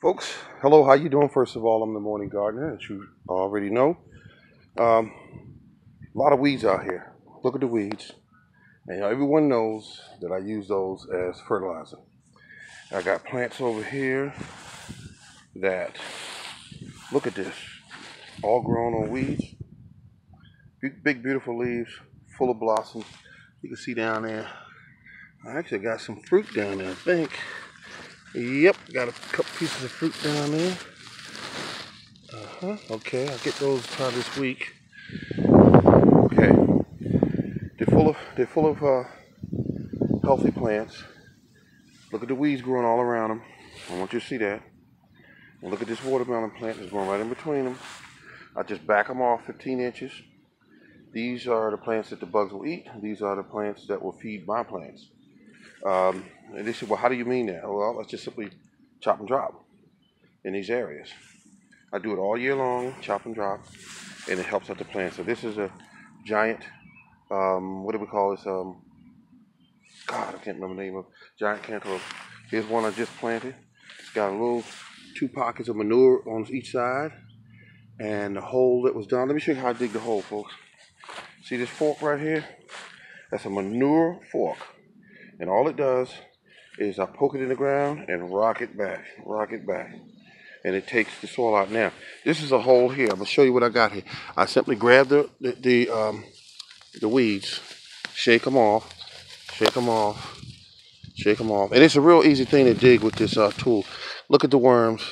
Folks, hello, how you doing? First of all, I'm the morning gardener, as you already know. A lot of weeds out here. Look at the weeds. And everyone knows that I use those as fertilizer. I got plants over here that, look at this, all grown on weeds. Big beautiful leaves, full of blossoms. You can see down there, I actually got some fruit down there, I think. Yep, got a couple pieces of fruit down there. Okay, I'll get those probably this week. Okay, they're full of healthy plants. Look at the weeds growing all around them. I want you to see that. And look at this watermelon plant that's growing right in between them. I just back them off 15 inches. These are the plants that the bugs will eat. These are the plants that will feed my plants. And they said, well, how do you mean that? Well, let's just simply chop and drop in these areas. I do it all year long, chop and drop, and it helps out the plants. So this is a giant, what do we call this? God, I can't remember the name of it. Giant cantaloupe. Here's one I just planted. It's got a little 2 pockets of manure on each side, and the hole that was done. Let me show you how I dig the hole, folks. See this fork right here? That's a manure fork. And all it does is I poke it in the ground and rock it back. And it takes the soil out. Now, this is a hole here. I'm gonna show you what I got here. I simply grab the weeds, shake them off, and it's a real easy thing to dig with this tool. Look at the worms.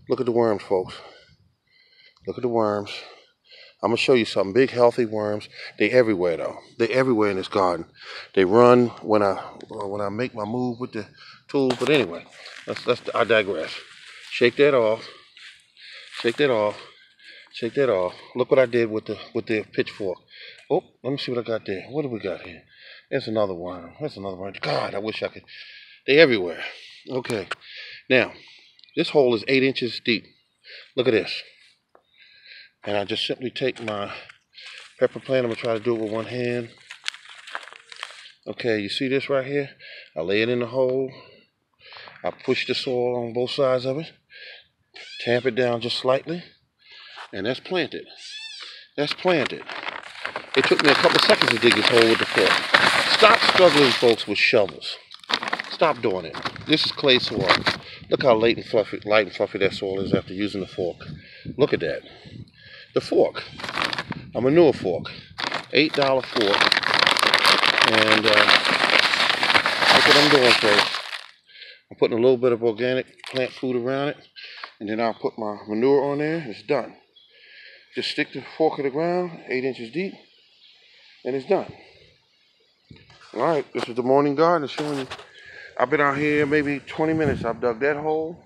Look at the worms, folks. Look at the worms. I'm gonna show you something. Big, healthy worms. They everywhere though. They everywhere in this garden. They run when I make my move with the tools. But anyway, I digress. Shake that off. Look what I did with the pitchfork. Oh, let me see what I got there. What do we got here? There's another worm. God, I wish I could. They everywhere. Okay. Now, this hole is 8 inches deep. Look at this. And I just simply take my pepper plant. I'm gonna try to do it with one hand. Okay, you see this right here? I lay it in the hole. I push the soil on both sides of it. Tamp it down just slightly. And that's planted. It took me a couple seconds to dig this hole with the fork. Stop struggling, folks, with shovels. Stop doing it. This is clay soil. Look how light and fluffy that soil is after using the fork. Look at that. The fork, a manure fork, $8 fork. And look what I'm doing, folks. I'm putting a little bit of organic plant food around it. And then I'll put my manure on there. It's done. Just stick the fork in the ground, 8 inches deep, and it's done. All right, this is the morning garden showing you. I've been out here maybe 20 minutes. I've dug that hole.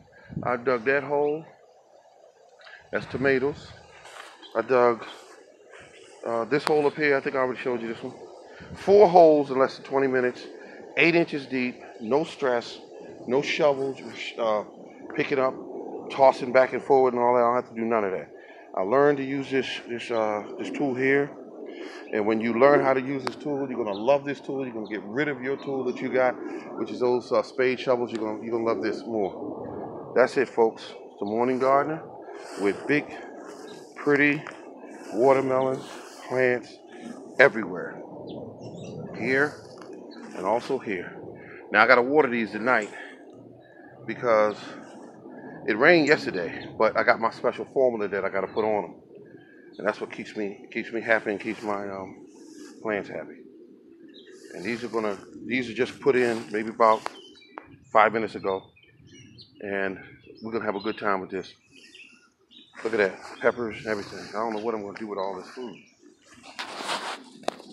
That's tomatoes. I dug this hole up here. I think I already showed you this one. 4 holes in less than 20 minutes, 8 inches deep, no stress, no shovels, picking up, tossing back and forward and all that. I don't have to do none of that. I learned to use this tool here, and when you learn how to use this tool, you're gonna love this tool. You're gonna get rid of your tool that you got, which is those spade shovels. You're gonna love this more. That's it, folks. It's the morning gardener with big, pretty watermelon plants everywhere, here and also here. Now I gotta water these tonight because it rained yesterday, but I got my special formula that I got to put on them, and that's what keeps me happy and keeps my plants happy. And these are just put in maybe about 5 minutes ago, and we're gonna have a good time with this. Look at that, peppers and everything. I don't know what I'm gonna do with all this food.